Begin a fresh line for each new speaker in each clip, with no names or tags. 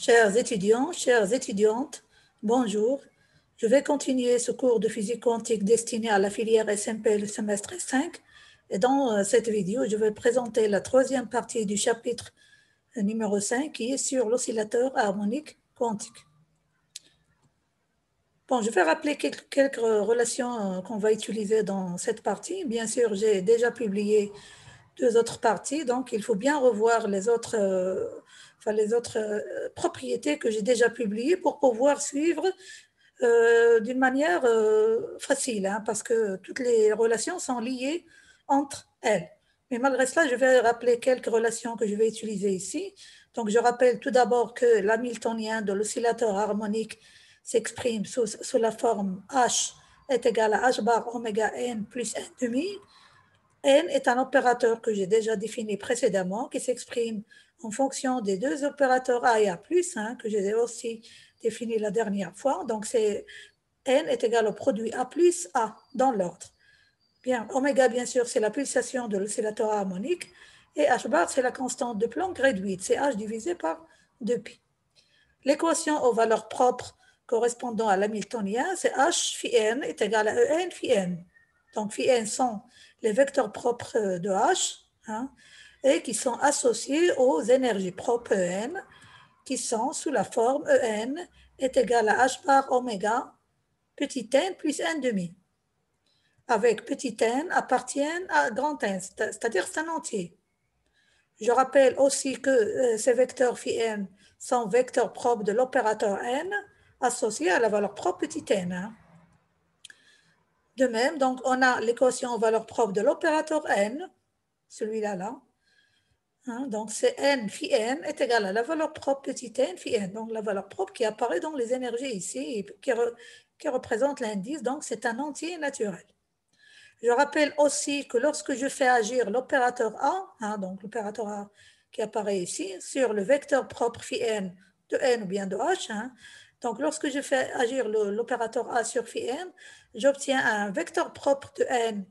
Chers étudiants, chères étudiantes, bonjour. Je vais continuer ce cours de physique quantique destiné à la filière SMP le semestre 5. Et dans cette vidéo, je vais présenter la troisième partie du chapitre numéro 5 qui est sur l'oscillateur harmonique quantique. Bon, je vais rappeler quelques relations qu'on va utiliser dans cette partie. Bien sûr, j'ai déjà publié 2 autres parties, donc il faut bien revoir les autres propriétés que j'ai déjà publiées pour pouvoir suivre d'une manière facile, hein, parce que toutes les relations sont liées entre elles. Mais malgré cela, je vais rappeler quelques relations que je vais utiliser ici. Donc, je rappelle tout d'abord que l'hamiltonien de l'oscillateur harmonique s'exprime sous la forme H est égal à H bar oméga n plus n demi. N est un opérateur que j'ai déjà défini précédemment, qui s'exprime en fonction des deux opérateurs A et A+, hein, que j'ai aussi défini la dernière fois. Donc, c'est N est égal au produit A plus A dans l'ordre. Bien, oméga, bien sûr, c'est la pulsation de l'oscillateur harmonique, et H bar, c'est la constante de Planck réduite, c'est H divisé par 2π. L'équation aux valeurs propres correspondant à l'hamiltonien, c'est H phi n est égal à En phi n. Donc, phi n sont les vecteurs propres de H, hein, et qui sont associés aux énergies propres En, qui sont sous la forme En est égal à H bar oméga petit n plus n demi, avec petit n appartiennent à grand n, c'est-à-dire c'est un entier. Je rappelle aussi que ces vecteurs phi n sont vecteurs propres de l'opérateur n associés à la valeur propre petit n. Hein. De même, donc, on a l'équation aux valeurs propres de l'opérateur n, celui-là, là. Hein, donc, c'est n phi n est égal à la valeur propre petit n phi n, donc la valeur propre qui apparaît dans les énergies ici, et qui représente l'indice, donc c'est un entier naturel. Je rappelle aussi que lorsque je fais agir l'opérateur A, hein, donc l'opérateur A qui apparaît ici, sur le vecteur propre phi n de n ou bien de h, hein, donc lorsque je fais agir l'opérateur A sur phi n, j'obtiens un vecteur propre de n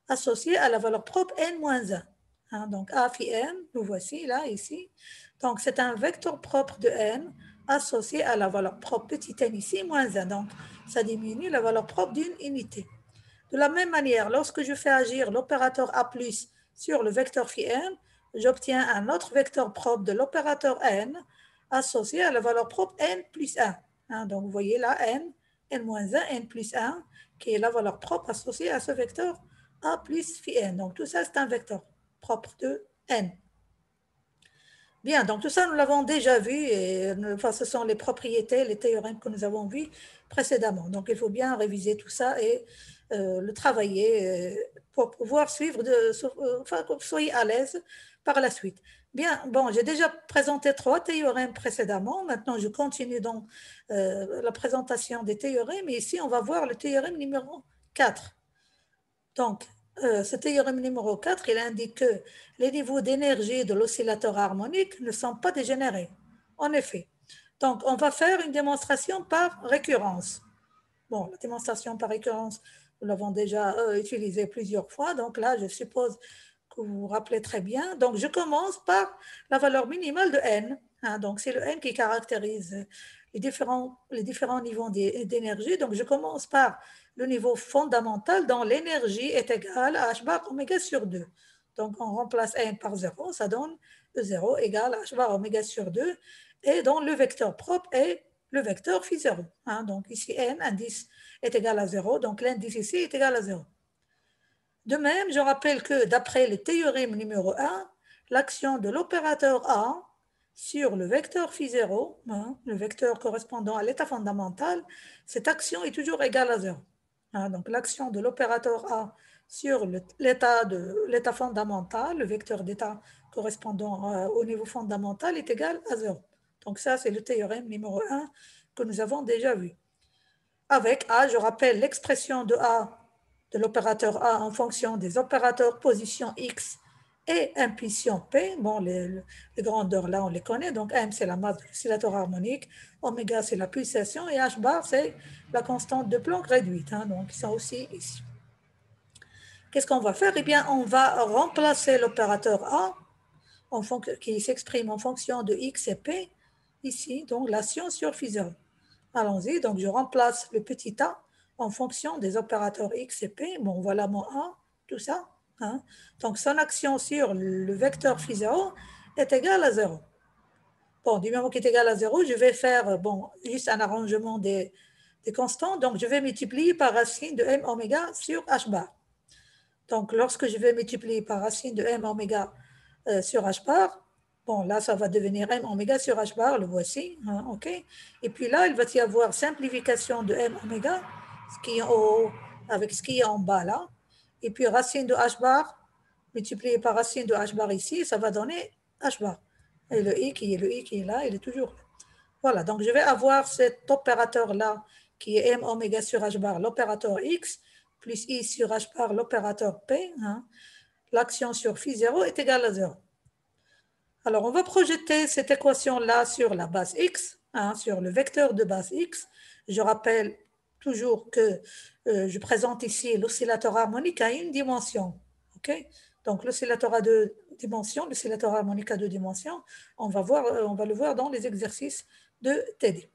associé à la valeur propre n-1. Hein, donc A phi n, nous voici là, ici. Donc c'est un vecteur propre de n associé à la valeur propre petit n ici, moins 1. Donc ça diminue la valeur propre d'une unité. De la même manière, lorsque je fais agir l'opérateur A+, sur le vecteur phi n, j'obtiens un autre vecteur propre de l'opérateur n associé à la valeur propre n plus 1. Hein, donc vous voyez là, n-1, n plus 1, qui est la valeur propre associée à ce vecteur A plus phi n. Donc tout ça, c'est un vecteur propre de n. Bien, donc tout ça, nous l'avons déjà vu, et enfin, ce sont les propriétés, les théorèmes que nous avons vus précédemment. Donc il faut bien réviser tout ça et le travailler pour pouvoir suivre, enfin, que vous soyez à l'aise par la suite. Bien, bon, j'ai déjà présenté 3 théorèmes précédemment. Maintenant, je continue donc la présentation des théorèmes. Et ici, on va voir le théorème numéro 4. Donc, ce théorème numéro 4, il indique que les niveaux d'énergie de l'oscillateur harmonique ne sont pas dégénérés. En effet. Donc, on va faire une démonstration par récurrence. Bon, la démonstration par récurrence, nous l'avons déjà utilisée plusieurs fois. Donc là, je suppose que vous vous rappelez très bien. Donc, je commence par la valeur minimale de n. Hein, donc, c'est le n qui caractérise les différents niveaux d'énergie. Donc, je commence par le niveau fondamental dont l'énergie est égale à h bar oméga sur 2. Donc, on remplace n par 0, ça donne 0 égale h bar oméga sur 2. Et donc, le vecteur propre est le vecteur phi 0. Hein, donc, ici, n, indice est égal à 0. Donc, l'indice ici est égal à 0. De même, je rappelle que d'après le théorème numéro 1, l'action de l'opérateur A sur le vecteur phi 0, hein, le vecteur correspondant à l'état fondamental, cette action est toujours égale à 0. Hein, donc, l'action de l'opérateur A sur l'état fondamental, le vecteur d'état correspondant au niveau fondamental est égal à 0. Donc, ça, c'est le théorème numéro 1 que nous avons déjà vu. Avec A, je rappelle l'expression de A, de l'opérateur A en fonction des opérateurs position X et impulsion P. Bon, les grandeurs là, on les connaît. Donc, M, c'est la masse de l'oscillateur harmonique. Oméga, c'est la pulsation. Et H bar, c'est la constante de Planck réduite. Hein, donc, ils sont aussi ici. Qu'est-ce qu'on va faire? Eh bien, on va remplacer l'opérateur A qui s'exprime en fonction de X et P ici, donc l'action sur phi 0. Allons-y, donc je remplace le petit a en fonction des opérateurs x et p. Bon, voilà mon a, tout ça. Hein. Donc son action sur le vecteur phi 0 est égale à 0. Bon, du moment qu'il est égal à 0, je vais faire bon, juste un arrangement des constants. Donc, je vais multiplier par racine de m oméga sur h bar. Donc, lorsque je vais multiplier par racine de m oméga sur h bar, bon, là, ça va devenir m oméga sur h bar, le voici, hein, ok. Et puis là, il va y avoir simplification de m oméga, ce qui est en haut avec ce qui est en bas là. Et puis, racine de h bar multiplié par racine de h bar ici, ça va donner h bar. Et le i qui est là, il est toujours là. Voilà, donc je vais avoir cet opérateur-là qui est m oméga sur h bar, l'opérateur x, plus i sur h bar, l'opérateur p. Hein. L'action sur phi 0 est égale à 0. Alors, on va projeter cette équation-là sur la base x, hein, sur le vecteur de base x. Je rappelle toujours que je présente ici l'oscillateur harmonique à une dimension. Okay. Donc, l'oscillateur à deux dimensions, l'oscillateur harmonique à deux dimensions, on va le voir dans les exercices de TD.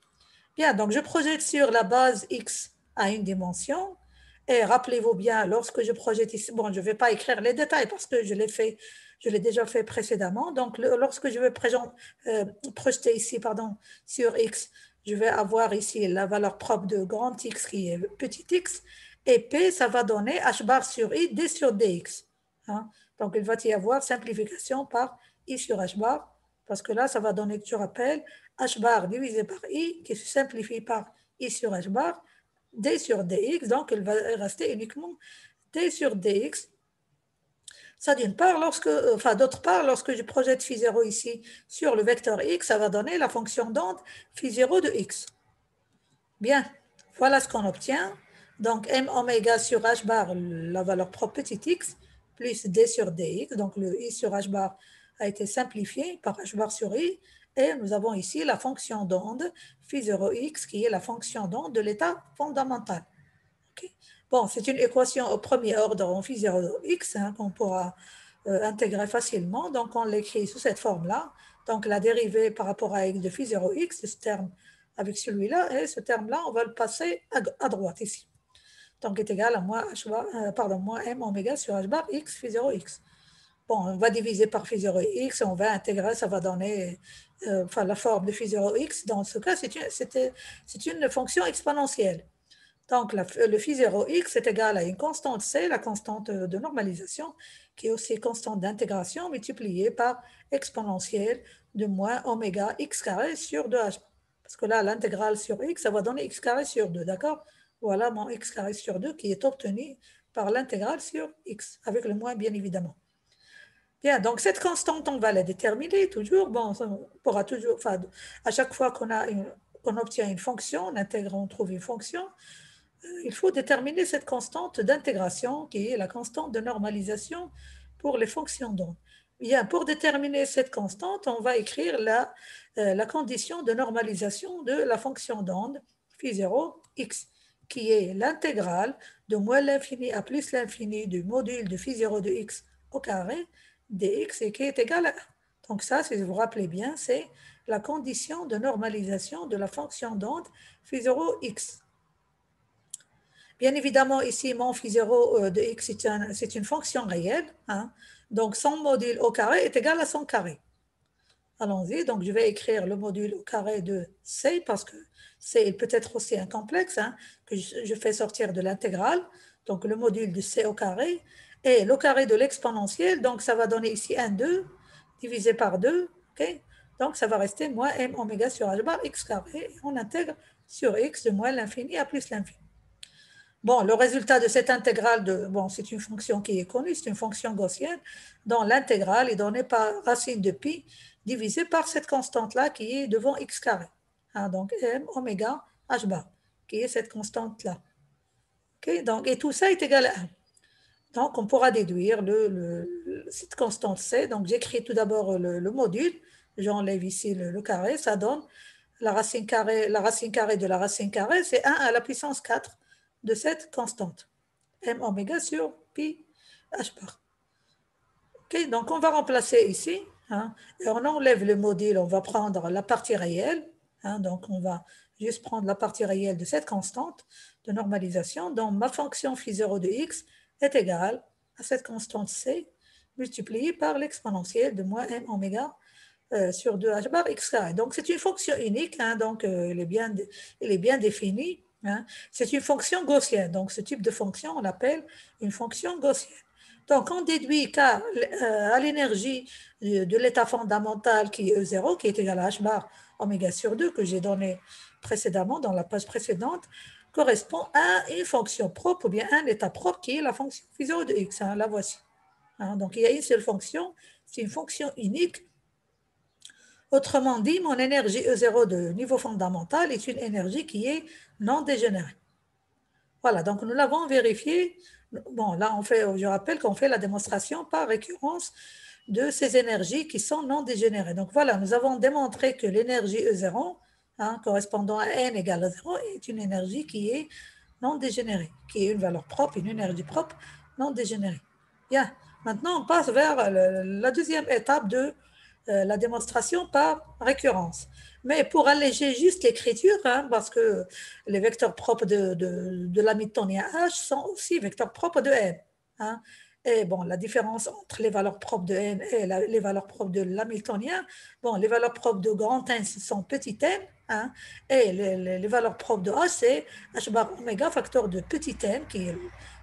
Bien, donc je projette sur la base x à une dimension. Et rappelez-vous bien, lorsque je projette ici, bon, je ne vais pas écrire les détails parce que je l'ai déjà fait précédemment. Donc, lorsque je vais projeter ici sur x, je vais avoir ici la valeur propre de grand x qui est petit x. Et p, ça va donner h bar sur i, d sur dx. Hein? Donc, il va y avoir simplification par i sur h bar, parce que là, ça va donner, je rappelle, h bar divisé par i, qui se simplifie par i sur h bar, d sur dx, donc il va rester uniquement d sur dx. Ça d'une part, d'autre part, lorsque je projette phi 0 ici sur le vecteur x, ça va donner la fonction d'onde phi 0 de x. Bien, voilà ce qu'on obtient. Donc m oméga sur h bar, la valeur propre petit x, plus d sur dx, donc le i sur h bar a été simplifié par h bar sur i, et nous avons ici la fonction d'onde phi 0x qui est la fonction d'onde de l'état fondamental. Okay. Bon, c'est une équation au premier ordre en phi 0x hein, qu'on pourra intégrer facilement. Donc, on l'écrit sous cette forme-là. Donc, la dérivée par rapport à x de phi 0x, ce terme avec celui-là, et ce terme-là, on va le passer à droite ici. Donc, est égal à moins m oméga sur h bar x phi 0x. Bon, on va diviser par phi 0x, on va intégrer, ça va donner la forme de phi 0x. Dans ce cas, c'est une fonction exponentielle. Donc, le phi 0x est égal à une constante c, la constante de normalisation, qui est aussi constante d'intégration multipliée par exponentielle de moins oméga x carré sur 2h. Parce que là, l'intégrale sur x, ça va donner x carré sur 2, d'accord? Voilà mon x carré sur 2 qui est obtenu par l'intégrale sur x, avec le moins bien évidemment. Bien, donc cette constante, on va la déterminer toujours. Bon, on pourra toujours, à chaque fois qu'on obtient une fonction, on intègre, on trouve une fonction, il faut déterminer cette constante d'intégration qui est la constante de normalisation pour les fonctions d'onde. Bien, pour déterminer cette constante, on va écrire la condition de normalisation de la fonction d'onde phi 0 x, qui est l'intégrale de moins l'infini à plus l'infini du module de phi 0 de x au carré dx et qui est égal à 1. Donc ça, si vous vous rappelez bien, c'est la condition de normalisation de la fonction d'onde phi 0 x. Bien évidemment, ici, mon phi 0 de x, c'est une fonction réelle. Hein. Donc, son module au carré est égal à son carré. Allons-y. Donc, je vais écrire le module au carré de c, parce que c peut être aussi un complexe, hein, que je fais sortir de l'intégrale. Donc, le module de c au carré. Et le carré de l'exponentielle, donc ça va donner ici 1, 2, divisé par 2. Okay. Donc, ça va rester moins m oméga sur h bar x carré. Et on intègre sur x de moins l'infini à plus l'infini. Bon, le résultat de cette intégrale, c'est une fonction qui est connue, c'est une fonction gaussienne, dont l'intégrale est donnée par racine de pi divisée par cette constante-là qui est devant x carré. Hein, donc, m oméga h bar, qui est cette constante-là. Okay, donc, et tout ça est égal à 1. Donc, on pourra déduire cette constante c. Donc, j'écris tout d'abord le module, j'enlève ici le carré, ça donne la racine carrée de la racine carrée, c'est 1 à la puissance 4 de cette constante, m oméga sur pi h bar. Okay, donc on va remplacer ici, hein, et on enlève le module, on va prendre la partie réelle, hein, donc on va juste prendre la partie réelle de cette constante de normalisation, donc ma fonction phi 0 de x est égale à cette constante c multipliée par l'exponentielle de moins m oméga sur 2h bar x carré. Donc c'est une fonction unique, hein, donc elle est bien définie. Hein. C'est une fonction gaussienne, donc ce type de fonction on l'appelle une fonction gaussienne. Donc on déduit qu'à l'énergie de l'état fondamental qui est E0, qui est égal à h bar oméga sur 2, que j'ai donné précédemment dans la page précédente, correspond à une fonction propre ou bien un état propre qui est la fonction phi 0 de x. Hein, la voici. Hein, donc il y a une seule fonction, c'est une fonction unique. Autrement dit, mon énergie E0 de niveau fondamental est une énergie qui est non dégénérée. Voilà, donc nous l'avons vérifié. Bon, là, je rappelle qu'on fait la démonstration par récurrence de ces énergies qui sont non dégénérées. Donc voilà, nous avons démontré que l'énergie E0, hein, correspondant à n égale à 0, est une énergie qui est non dégénérée, qui est une valeur propre, une énergie propre non dégénérée. Bien, maintenant on passe vers la deuxième étape de la démonstration par récurrence. Mais pour alléger juste l'écriture, hein, parce que les vecteurs propres de l'hamiltonien H sont aussi vecteurs propres de n. Hein. Et bon, la différence entre les valeurs propres de n et les valeurs propres de l'hamiltonien, bon, les valeurs propres de grand n, ce sont petit n, hein, et les valeurs propres de H, c'est h bar oméga facteur de petit n, qui est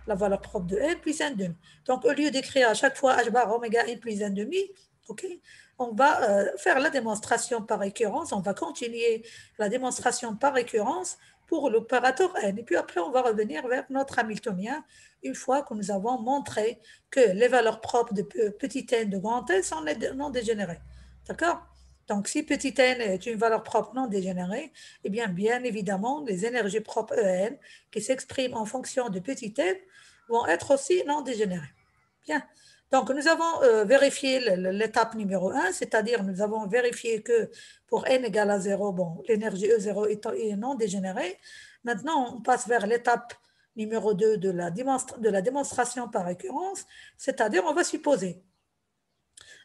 la valeur propre de n plus n demi. Donc, au lieu d'écrire à chaque fois h bar oméga n plus n demi, okay, on va faire la démonstration par récurrence, on va continuer la démonstration par récurrence pour l'opérateur n. Et puis après, on va revenir vers notre hamiltonien une fois que nous avons montré que les valeurs propres de petit n de grand n sont non dégénérées. D'accord? Donc, si petit n est une valeur propre non dégénérée, eh bien évidemment, les énergies propres En qui s'expriment en fonction de petit n vont être aussi non dégénérées. Bien. Donc, nous avons vérifié l'étape numéro 1, c'est-à-dire nous avons vérifié que pour n égale à 0, bon, l'énergie E0 est non dégénérée. Maintenant, on passe vers l'étape numéro 2 de la démonstration par récurrence, c'est-à-dire on va supposer.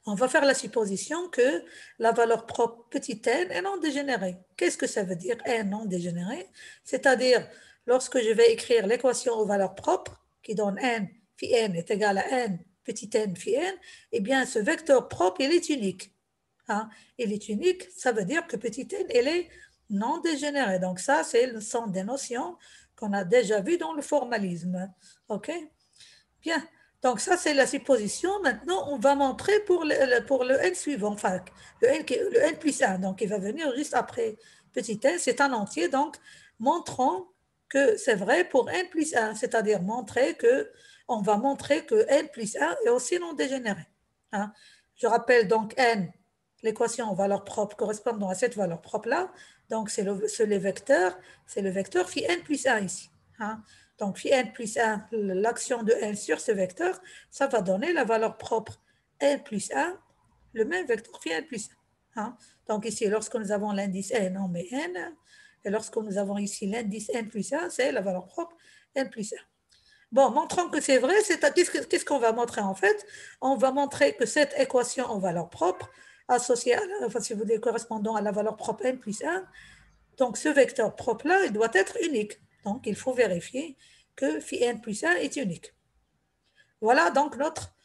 On va faire la supposition que la valeur propre petit n est non dégénérée. Qu'est-ce que ça veut dire n non dégénérée? C'est-à-dire, lorsque je vais écrire l'équation aux valeurs propres, qui donne n phi n est égal à n petit n phi n, eh bien, ce vecteur propre, il est unique. Hein? Il est unique, ça veut dire que petit n, il est non dégénéré. Donc ça, ce sont des notions qu'on a déjà vues dans le formalisme. OK? Bien. Donc ça, c'est la supposition. Maintenant, on va montrer pour le n suivant, enfin, le n plus 1. Donc, il va venir juste après petit n. C'est un entier. Donc, montrons que c'est vrai pour n plus 1, c'est-à-dire on va montrer que n plus 1 est aussi non dégénéré. Hein? Je rappelle donc n, l'équation en valeur propre correspondant à cette valeur propre-là. Donc, c'est le vecteur phi n plus 1 ici. Hein? Donc, phi n plus 1, l'action de n sur ce vecteur, ça va donner la valeur propre n plus 1, le même vecteur phi n plus 1. Hein? Donc, ici, lorsque nous avons l'indice n, on met n. Et lorsque nous avons ici l'indice n plus 1, c'est la valeur propre n plus 1. Bon, montrons que c'est vrai, qu'est-ce qu'on va montrer en fait? On va montrer que cette équation en valeur propre, associée si vous voulez, correspondant à la valeur propre n plus 1, donc ce vecteur propre-là, il doit être unique. Donc, il faut vérifier que phi n plus 1 est unique. Voilà donc notre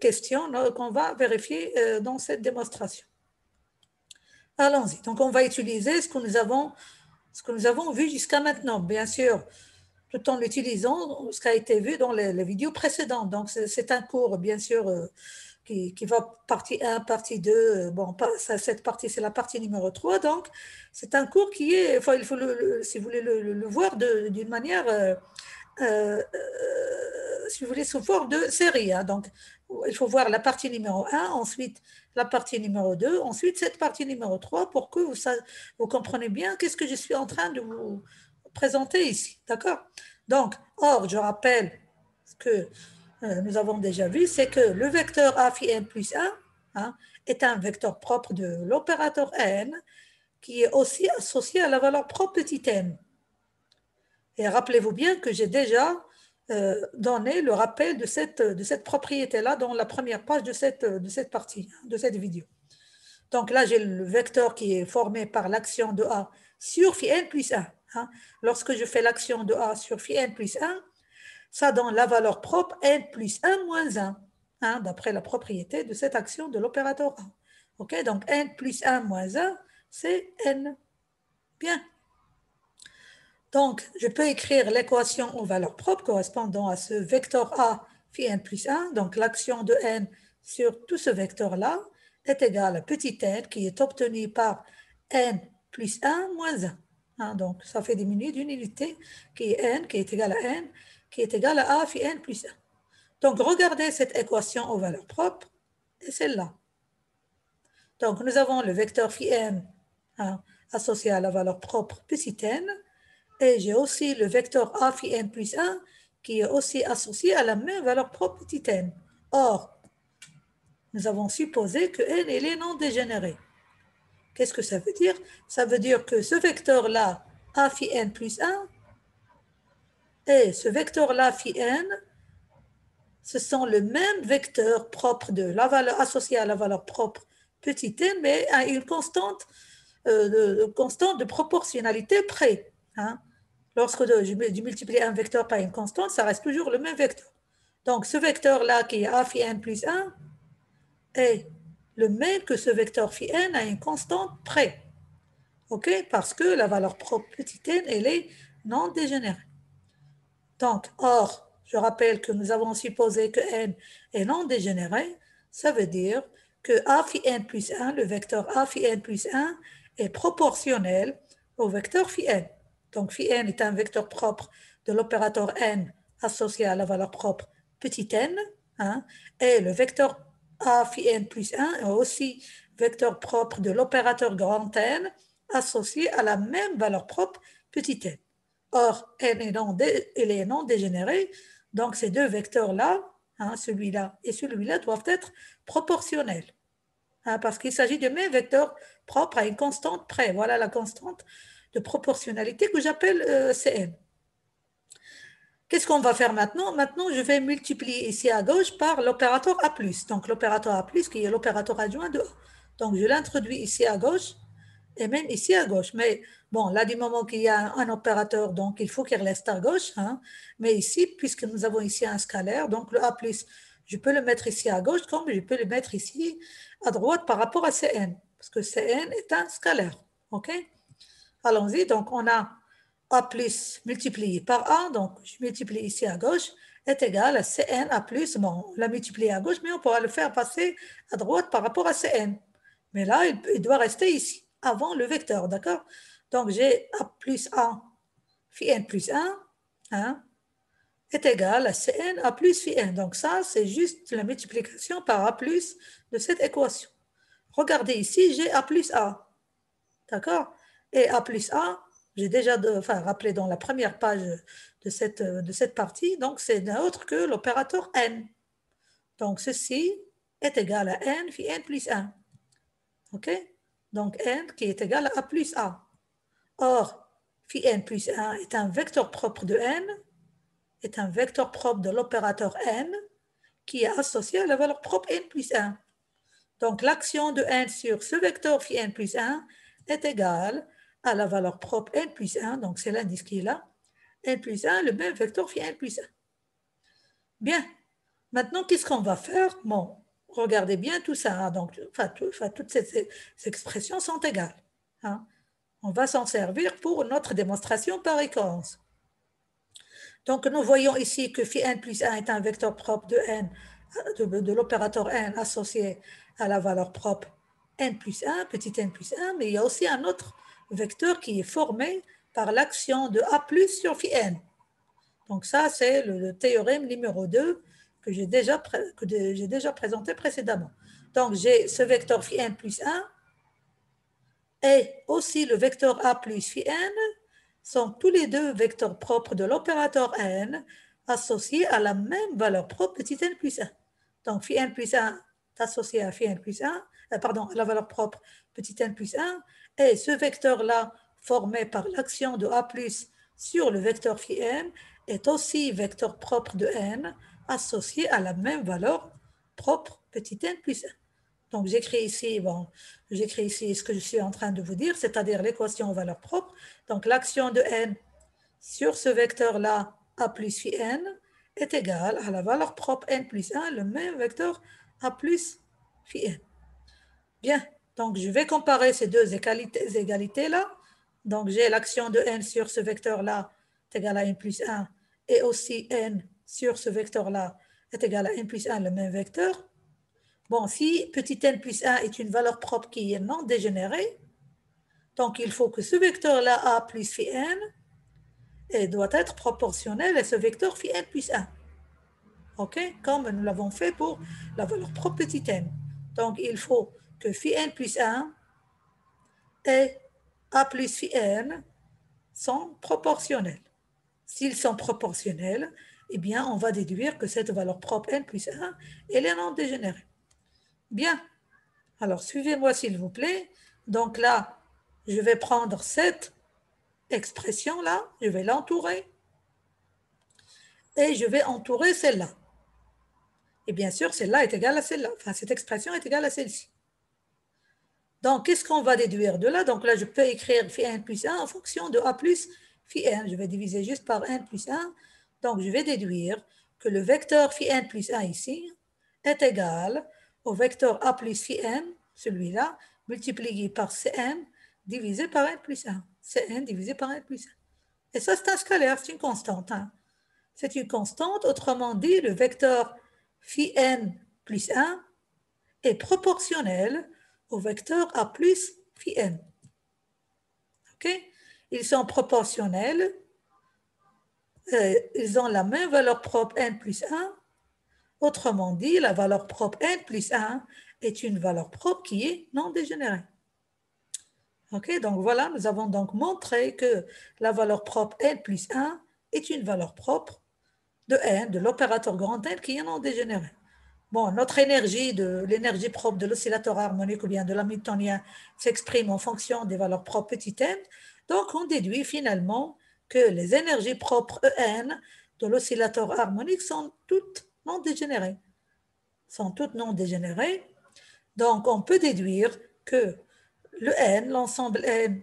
question qu'on va vérifier dans cette démonstration. Allons-y. Donc, on va utiliser ce que nous avons vu jusqu'à maintenant, bien sûr, tout en utilisant ce qui a été vu dans les vidéos précédentes. Donc, c'est un cours, bien sûr, qui va partie 1, partie 2. Bon, cette partie, c'est la partie numéro 3. Donc, c'est un cours qui est, enfin, il faut, si vous voulez le voir d'une manière, si vous voulez, sous forme de série. Hein. Donc, il faut voir la partie numéro 1, ensuite la partie numéro 2, ensuite cette partie numéro 3 pour que vous compreniez bien qu'est-ce que je suis en train de vous présenter ici. D'accord? Donc, or, je rappelle ce que nous avons déjà vu, c'est que le vecteur A phi n plus 1 hein, est un vecteur propre de l'opérateur n qui est aussi associé à la valeur propre petit n. Et rappelez-vous bien que j'ai déjà donner le rappel de cette propriété-là dans la première page de cette partie, de cette vidéo. Donc là, j'ai le vecteur qui est formé par l'action de A sur phi n plus 1. Hein. Lorsque je fais l'action de A sur phi n plus 1, ça donne la valeur propre n plus 1 moins 1, hein, d'après la propriété de cette action de l'opérateur A. Okay, donc n plus 1 moins 1, c'est n. Bien. Donc, je peux écrire l'équation aux valeurs propres correspondant à ce vecteur A phi n plus 1. Donc, l'action de n sur tout ce vecteur-là est égale à petit n qui est obtenu par n plus 1 moins 1. Hein, donc, ça fait diminuer d'une unité qui est n, qui est égale à n, qui est égale à A phi n plus 1. Donc, regardez cette équation aux valeurs propres et celle-là. Donc, nous avons le vecteur phi n hein, associé à la valeur propre petit n. Et j'ai aussi le vecteur A phi n plus 1 qui est aussi associé à la même valeur propre petit n. Or, nous avons supposé que n est non dégénéré. Qu'est-ce que ça veut dire? Ça veut dire que ce vecteur-là, A phi n plus 1, et ce vecteur-là, phi n, ce sont le même vecteur propre de la valeur associée à la valeur propre petit n, mais à une constante de proportionnalité près. Hein. Lorsque je multiplie un vecteur par une constante, ça reste toujours le même vecteur. Donc, ce vecteur-là, qui est A phi n plus 1, est le même que ce vecteur phi n à une constante près. OK? Parce que la valeur propre petit n, elle est non dégénérée. Donc, or, je rappelle que nous avons supposé que n est non dégénéré. Ça veut dire que A phi n plus 1, le vecteur A phi n plus 1, est proportionnel au vecteur phi n. Donc, phi n est un vecteur propre de l'opérateur n associé à la valeur propre petit n. Hein, et le vecteur A phi n plus 1 est aussi vecteur propre de l'opérateur grand N associé à la même valeur propre petit n. Or, n est non dégénéré, donc ces deux vecteurs-là, hein, celui-là et celui-là, doivent être proportionnels. Hein, parce qu'il s'agit de même vecteurs propres à une constante près. Voilà la constante de proportionnalité que j'appelle Cn. Qu'est-ce qu'on va faire maintenant? Maintenant, je vais multiplier ici à gauche par l'opérateur A+. Donc, l'opérateur A+, qui est l'opérateur adjoint de A. Donc, je l'introduis ici à gauche et même ici à gauche. Mais bon, là, du moment qu'il y a un opérateur, donc il faut qu'il reste à gauche. Hein. Mais ici, puisque nous avons ici un scalaire, donc le A+, je peux le mettre ici à gauche comme je peux le mettre ici à droite par rapport à Cn. Parce que Cn est un scalaire. OK? Allons-y. Donc, on a A plus multiplié par A, donc je multiplie ici à gauche, est égal à Cn A plus, bon, on l'a multiplié à gauche, mais on pourra le faire passer à droite par rapport à Cn. Mais là, il doit rester ici, avant le vecteur, d'accord? Donc j'ai A plus A phi n plus 1, hein, est égal à Cn A plus phi n. Donc ça, c'est juste la multiplication par A plus de cette équation. Regardez ici, j'ai A plus A, d'accord? Et A plus A, j'ai déjà rappelé dans la première page de cette partie, donc c'est autre que l'opérateur n. Donc ceci est égal à n phi n plus 1. OK? Donc n qui est égal à plus a. Or, phi n plus 1 est un vecteur propre de n, est un vecteur propre de l'opérateur n qui est associé à la valeur propre n plus 1. Donc l'action de n sur ce vecteur phi n plus 1 est égale à la valeur propre n plus 1, donc c'est l'indice qui est là, n plus 1, le même vecteur phi n plus 1. Bien, maintenant, qu'est-ce qu'on va faire? Bon, regardez bien tout ça, hein, donc, toutes ces expressions sont égales. Hein. On va s'en servir pour notre démonstration par récurrence. Donc, nous voyons ici que phi n plus 1 est un vecteur propre de n, de l'opérateur n associé à la valeur propre n plus 1, petit n plus 1, mais il y a aussi un autre vecteur qui est formé par l'action de A plus sur phi n. Donc ça, c'est le théorème numéro 2 que j'ai déjà présenté précédemment. Donc j'ai ce vecteur phi n plus 1 et aussi le vecteur A plus phi n sont tous les deux vecteurs propres de l'opérateur n associés à la même valeur propre petit n plus 1. Donc phi n plus 1 est associé à phi n plus 1, à la valeur propre petit n plus 1, et ce vecteur-là formé par l'action de A plus sur le vecteur phi n est aussi vecteur propre de n associé à la même valeur propre petit n plus 1. Donc j'écris ici ce que je suis en train de vous dire, c'est-à-dire l'équation aux valeurs propres. Donc l'action de n sur ce vecteur-là, a plus phi n, est égale à la valeur propre n plus 1, le même vecteur a plus phi n. Bien, donc je vais comparer ces deux égalités-là. Donc j'ai l'action de n sur ce vecteur-là est égale à n plus 1 et aussi n sur ce vecteur-là est égal à n plus 1, le même vecteur. Bon, si petit n plus 1 est une valeur propre qui est non dégénérée, donc il faut que ce vecteur-là, a plus phi n, et doit être proportionnel à ce vecteur phi n plus 1. OK? Comme nous l'avons fait pour la valeur propre petit n. Donc il faut que phi n plus 1 et a plus phi n sont proportionnels. S'ils sont proportionnels, eh bien, on va déduire que cette valeur propre n plus 1, elle est non dégénérée. Bien. Alors, suivez-moi s'il vous plaît. Donc là, je vais prendre cette expression-là, je vais l'entourer et je vais entourer celle-là. Et bien sûr, celle-là est égale à celle-là. Enfin, cette expression est égale à celle-ci. Donc, qu'est-ce qu'on va déduire de là? Donc là, je peux écrire phi n plus 1 en fonction de a plus phi n. Je vais diviser juste par n plus 1. Donc, je vais déduire que le vecteur phi n plus 1 ici est égal au vecteur a plus phi n, celui-là, multiplié par Cn divisé par n plus 1. Cn divisé par n plus 1. Et ça, c'est un scalaire, c'est une constante. Hein. C'est une constante, autrement dit, le vecteur phi n plus 1 est proportionnel au vecteur a plus phi n. OK? Ils sont proportionnels, ils ont la même valeur propre n plus 1. Autrement dit, la valeur propre n plus 1 est une valeur propre qui est non dégénérée. OK? Donc voilà, nous avons donc montré que la valeur propre n plus 1 est une valeur propre de n, de l'opérateur grand N qui est non dégénéré. Bon, notre énergie, l'énergie propre de l'oscillateur harmonique ou bien de l'hamiltonien s'exprime en fonction des valeurs propres petit n. Donc, on déduit finalement que les énergies propres En de l'oscillateur harmonique sont toutes non dégénérées. Donc, on peut déduire que le N, l'ensemble N,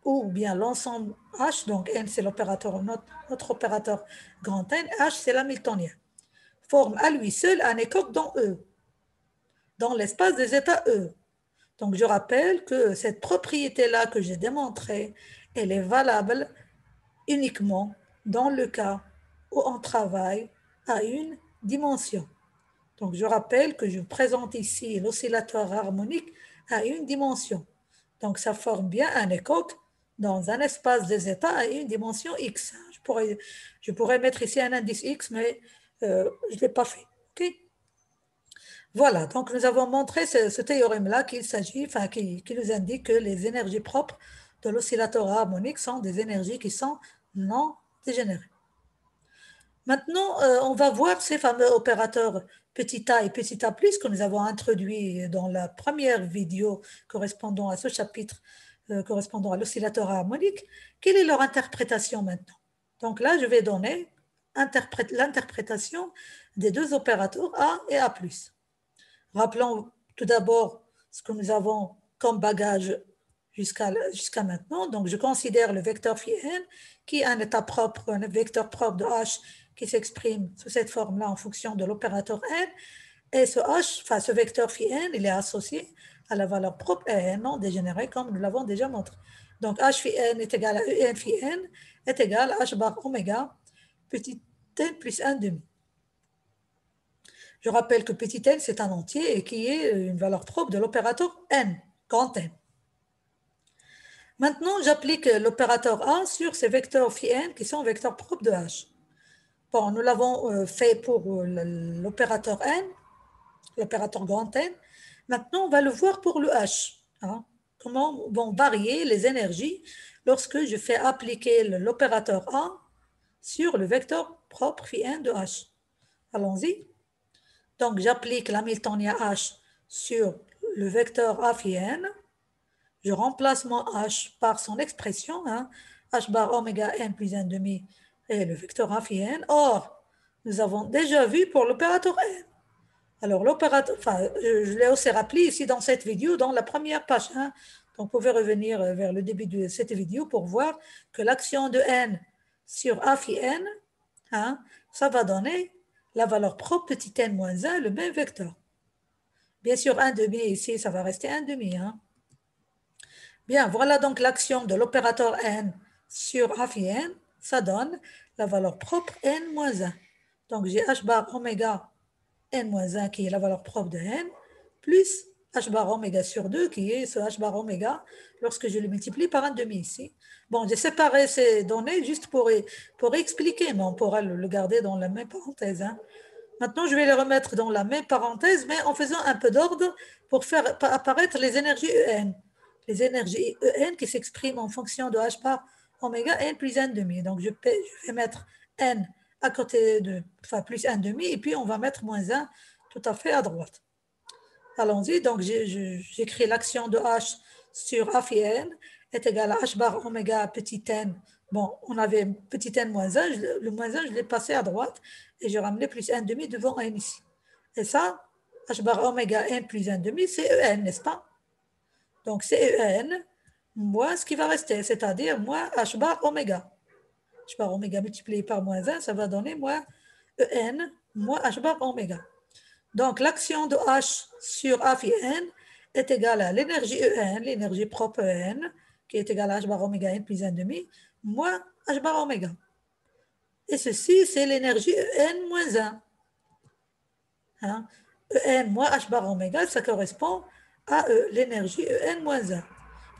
ou bien l'ensemble H, donc N c'est l'opérateur, notre opérateur grand N, H c'est l'hamiltonien, forme à lui seul un échoque dans E, dans l'espace des états E. Donc je rappelle que cette propriété-là que j'ai démontrée, elle est valable uniquement dans le cas où on travaille à une dimension. Donc je rappelle que je présente ici l'oscillateur harmonique à une dimension. Donc ça forme bien un échoque dans un espace des états à une dimension x. Je pourrais mettre ici un indice x, mais je ne l'ai pas fait. Okay? Voilà, donc nous avons montré ce théorème-là qui nous indique que les énergies propres de l'oscillateur harmonique sont des énergies qui sont non dégénérées. Maintenant, on va voir ces fameux opérateurs petit a et petit a+, que nous avons introduits dans la première vidéo correspondant à ce chapitre, correspondant à l'oscillateur harmonique. Quelle est leur interprétation maintenant? Donc là, je vais donner l'interprétation des deux opérateurs A et A+. Rappelons tout d'abord ce que nous avons comme bagage jusqu'à maintenant. Donc, je considère le vecteur phi n qui est un état propre, un vecteur propre de H qui s'exprime sous cette forme-là en fonction de l'opérateur n. Et ce vecteur phi n, il est associé à la valeur propre n non dégénérée, comme nous l'avons déjà montré. Donc, h phi n est égal à en phi n est égal à h bar oméga petit n plus 1 demi. Je rappelle que petit n, c'est un entier et qui est une valeur propre de l'opérateur n, grand N. Maintenant, j'applique l'opérateur A sur ces vecteurs phi n qui sont vecteurs propres de H. Bon, nous l'avons fait pour l'opérateur n, l'opérateur grand N. Maintenant, on va le voir pour le H. Hein. Comment vont varier les énergies lorsque je fais appliquer l'opérateur A sur le vecteur propre phi n de H. Allons-y. Donc, j'applique l'hamiltonien H sur le vecteur A phi n. Je remplace mon H par son expression, hein, h bar oméga n plus 1 demi est le vecteur A phi n. Or, nous avons déjà vu pour l'opérateur n. Alors, l'opérateur, enfin, je l'ai aussi rappelé ici dans cette vidéo, dans la première page 1. Donc, vous pouvez revenir vers le début de cette vidéo pour voir que l'action de n sur A phi n, ça va donner la valeur propre petit n moins 1, le même vecteur. Bien sûr, 1 demi ici, ça va rester 1 demi. Bien, voilà donc l'action de l'opérateur n sur A phi n. Ça donne la valeur propre n moins 1. Donc, j'ai h bar oméga n moins 1 qui est la valeur propre de n, plus h bar oméga sur 2 qui est ce h bar oméga lorsque je le multiplie par 1 demi ici. Bon, j'ai séparé ces données juste pour expliquer, mais on pourra le garder dans la même parenthèse. Maintenant, je vais les remettre dans la même parenthèse, mais en faisant un peu d'ordre pour faire apparaître les énergies En. Les énergies En qui s'expriment en fonction de h bar oméga n plus 1 demi. Donc, je vais mettre n à côté de, enfin, plus 1 demi, et puis on va mettre moins 1 tout à fait à droite. Allons-y, donc j'écris l'action de h sur A phi n est égal à h bar oméga petit n. Bon, on avait petit n moins 1, le moins 1, je l'ai passé à droite, et j'ai ramené plus 1 demi devant n ici. Et ça, h bar oméga n plus 1 demi, c'est En, n'est-ce pas? Donc c'est En moins ce qui va rester, c'est-à-dire moins h bar oméga. H bar oméga multiplié par moins 1, ça va donner moins En moins h bar oméga. Donc l'action de H sur A phi n est égale à l'énergie En, l'énergie propre En, qui est égale à h bar oméga n plus 1 demi, moins h bar oméga. Et ceci, c'est l'énergie En moins 1. En moins h bar oméga, ça correspond à l'énergie En moins 1.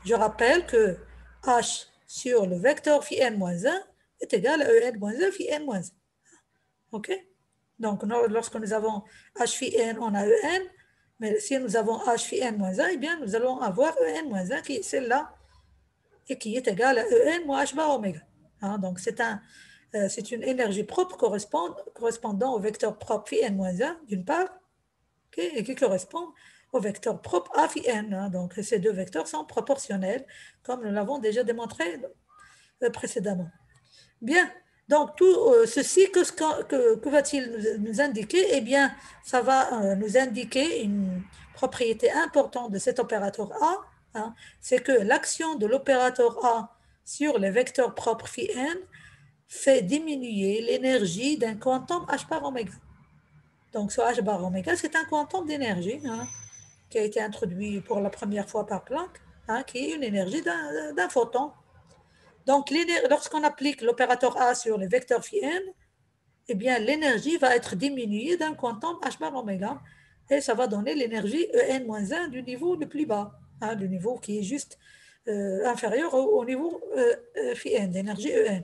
Je rappelle que H sur le vecteur phi n moins 1 est égal à En moins 1 phi n moins 1. OK? Donc, lorsque nous avons H phi n, on a En, mais si nous avons H phi n moins 1, eh bien, nous allons avoir En moins 1 qui est celle-là et qui est égale à En moins h bar oméga. Donc, c'est une énergie propre correspondant au vecteur propre phi n moins 1, d'une part, et qui correspond au vecteur propre A phi n. Donc, ces deux vecteurs sont proportionnels, comme nous l'avons déjà démontré précédemment. Bien, donc tout ceci, que va-t-il nous indiquer? Eh bien, ça va nous indiquer une propriété importante de cet opérateur A, c'est que l'action de l'opérateur A sur les vecteurs propres phi n fait diminuer l'énergie d'un quantum h bar oméga. Donc, ce h bar oméga, c'est un quantum d'énergie qui a été introduit pour la première fois par Planck, qui est une énergie d'un photon. Donc, lorsqu'on applique l'opérateur A sur les vecteurs phi n, eh bien, l'énergie va être diminuée d'un quantum h bar oméga, et ça va donner l'énergie En-1 du niveau le plus bas, du niveau qui est juste inférieur au niveau phi n, d'énergie En.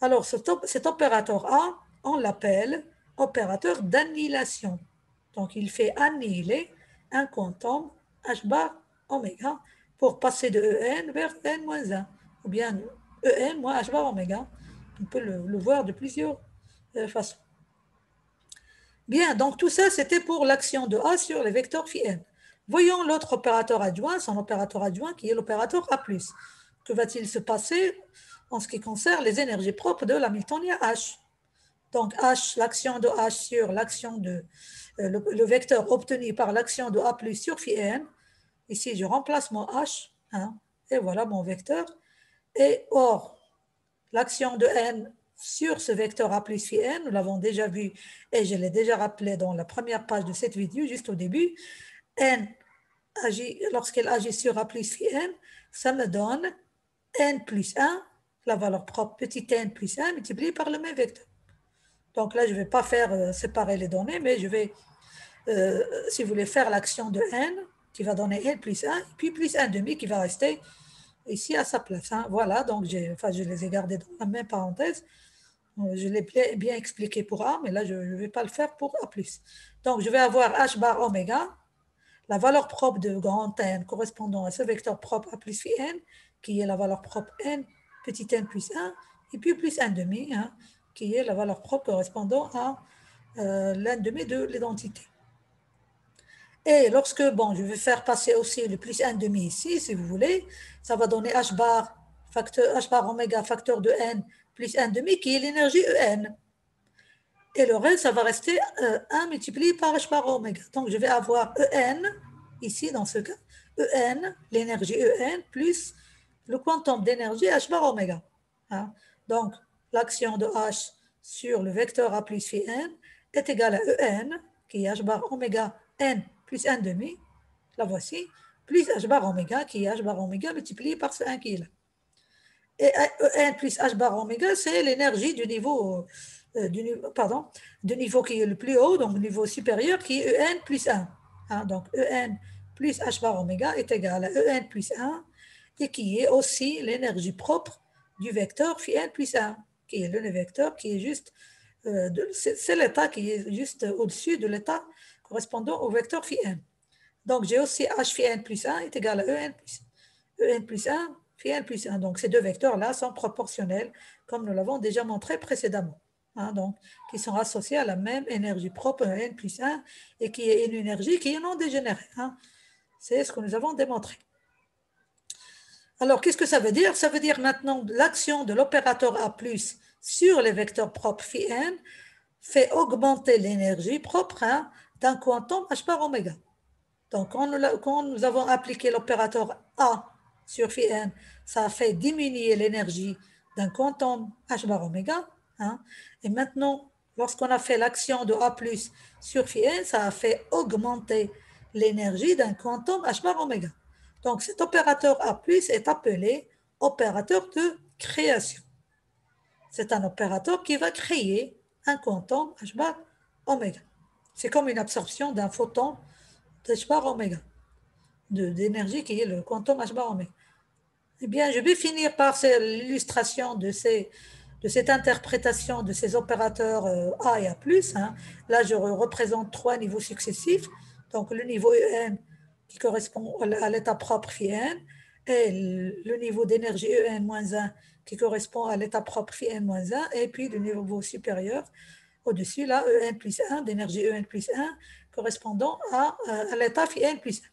Alors, cet opérateur A, on l'appelle opérateur d'annihilation. Donc, il fait annihiler un quantum h bar oméga pour passer de En vers En-1, ou bien En moins h bar oméga. On peut le voir de plusieurs façons. Bien, donc tout ça, c'était pour l'action de A sur les vecteurs phi n. Voyons l'autre opérateur adjoint, son opérateur adjoint qui est l'opérateur A+. Que va-t-il se passer en ce qui concerne les énergies propres de l'hamiltonien H? Donc H, l'action de H sur l'action de le vecteur obtenu par l'action de A+ sur phi n. Ici, je remplace mon H, et voilà mon vecteur. Et or, l'action de n sur ce vecteur A plus phi n, nous l'avons déjà vu et je l'ai déjà rappelé dans la première page de cette vidéo, juste au début, n lorsqu'elle agit sur A plus phi n, ça me donne n plus 1, la valeur propre petit n plus 1 multiplié par le même vecteur. Donc là, je ne vais pas faire séparer les données, mais je vais, si vous voulez, faire l'action de n qui va donner n plus 1, puis plus 1 demi qui va rester ici à sa place. Voilà, donc je les ai gardés dans la même parenthèse. Je l'ai bien expliqué pour A, mais là, je ne vais pas le faire pour A+. Donc, je vais avoir h bar oméga, la valeur propre de grand N correspondant à ce vecteur propre A plus phi n, qui est la valeur propre n, petit n plus 1, et puis plus 1 demi, qui est la valeur propre correspondant à l'un demi de l'identité. Et lorsque, je vais faire passer aussi le plus 1 demi ici, si vous voulez, ça va donner h bar facteur H bar oméga facteur de n plus 1 demi, qui est l'énergie En. Et le reste, ça va rester 1 multiplié par H bar oméga. Donc, je vais avoir En, ici, dans ce cas, En, l'énergie En, plus le quantum d'énergie H bar oméga. Hein? Donc, l'action de H sur le vecteur A plus phi n est égale à En, qui est H bar oméga N plus 1 demi, la voici, plus H bar oméga, qui est H bar oméga multiplié par ce 1 qui est là. Et En plus H bar oméga, c'est l'énergie du niveau, du niveau qui est le plus haut, donc le niveau supérieur, qui est En plus 1. Hein, donc En plus H bar oméga est égal à En plus 1, et qui est aussi l'énergie propre du vecteur phi n plus 1, qui est le vecteur qui est juste, c'est l'état qui est juste au-dessus de l'état correspondant au vecteur phi n. Donc j'ai aussi H phi n plus 1 est égal à En plus 1 phi n plus 1. Donc ces deux vecteurs-là sont proportionnels, comme nous l'avons déjà montré précédemment. Hein, donc, qui sont associés à la même énergie propre, N plus 1, et qui est une énergie qui est non dégénérée. Hein. C'est ce que nous avons démontré. Alors, qu'est-ce que ça veut dire? Ça veut dire maintenant l'action de l'opérateur A+, sur les vecteurs propres phi n fait augmenter l'énergie propre d'un quantum H bar oméga. Donc, quand nous avons appliqué l'opérateur A sur phi n, ça a fait diminuer l'énergie d'un quantum H bar oméga. Hein, et maintenant, lorsqu'on a fait l'action de A+, sur phi n, ça a fait augmenter l'énergie d'un quantum H bar oméga. Donc, cet opérateur A+, est appelé opérateur de création. C'est un opérateur qui va créer un quantum H bar oméga. C'est comme une absorption d'un photon H bar oméga, d'énergie qui est le quantum H bar oméga. Eh bien, je vais finir par l'illustration de cette interprétation de ces opérateurs A et A+. Hein. Là, je représente 3 niveaux successifs. Donc, le niveau En qui correspond à l'état propre phi n, et le niveau d'énergie En-1 qui correspond à l'état propre phi n-1, et puis le niveau supérieur au-dessus, là, En plus 1, d'énergie En plus 1, correspondant à l'état phi n plus 1.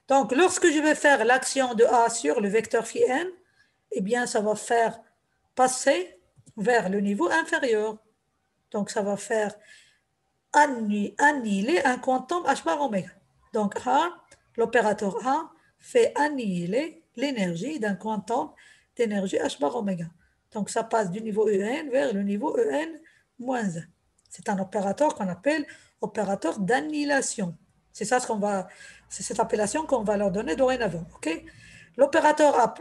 Donc, lorsque je vais faire l'action de A sur le vecteur phi n, eh bien, ça va faire passer vers le niveau inférieur. Donc, ça va faire annihiler un quantum H bar oméga. Donc, l'opérateur A fait annihiler l'énergie d'un quantum d'énergie H bar oméga. Donc, ça passe du niveau En vers le niveau En-1. C'est un opérateur qu'on appelle opérateur d'annihilation. C'est ça c'est cette appellation qu'on va leur donner dorénavant. Okay? L'opérateur A+,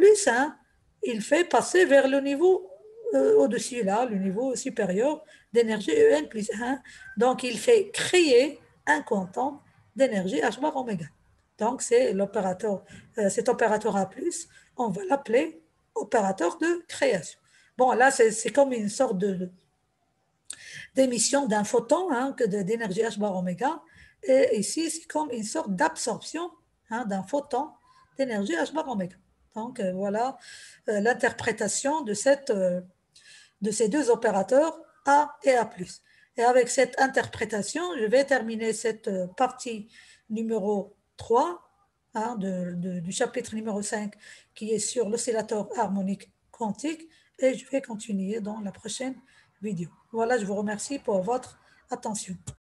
il fait passer vers le niveau au-dessus, là, le niveau supérieur d'énergie En plus 1. Donc, il fait créer un quantum d'énergie H bar oméga. Donc, c'est cet opérateur A+, on va l'appeler opérateur de création. Bon, là, c'est comme une sorte d'émission d'un photon d'énergie H bar oméga. Et ici, c'est comme une sorte d'absorption d'un photon d'énergie H bar oméga. Donc, voilà l'interprétation de ces deux opérateurs A et A+. Et avec cette interprétation, je vais terminer cette partie numéro 3 du chapitre numéro 5 qui est sur l'oscillateur harmonique quantique, et je vais continuer dans la prochaine vidéo. Voilà, je vous remercie pour votre attention.